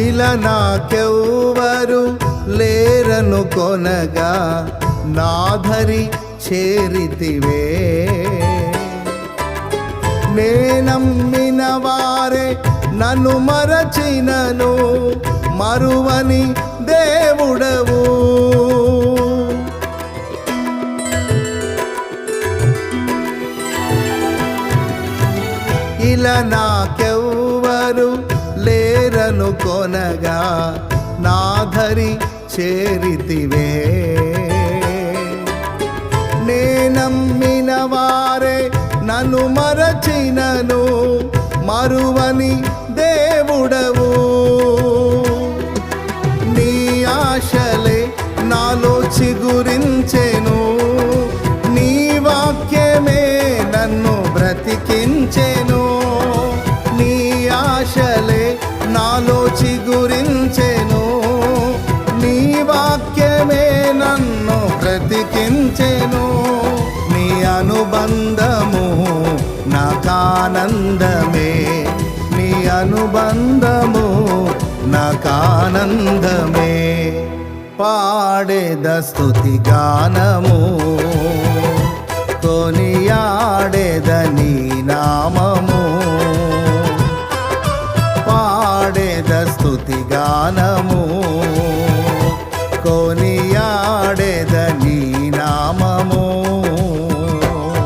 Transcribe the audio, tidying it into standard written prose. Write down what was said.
ఇలా నాకెవ్వరు లేరను కొనగా నాధరి చేరితివే. నేనమ్మిన వారే నన్ను మరచినను మరువని దేవుడవు. ఇలా నాకెవ్వరు లేరను కొనగా నాధరి చేరితివే. నేనమ్మిన వారే నన్ను మరచినను మరువని దేవుడవు. నీ ఆశలే నాలో చిగురించెను, నీ వాక్యమే నన్ను బ్రతికించెను. నీ ఆశలే నాలో చిగురించెను, నీ వాక్యమే నన్ను బ్రతికించెను. నీ అనుబంధము నాకానందమే, నీ అనుబంధము నాకానందమే. పాడేద స్తుతి గానము, కొనియాడేద నీ నామము. పాడేద స్తుతి గానము, కొనియాడేద నీ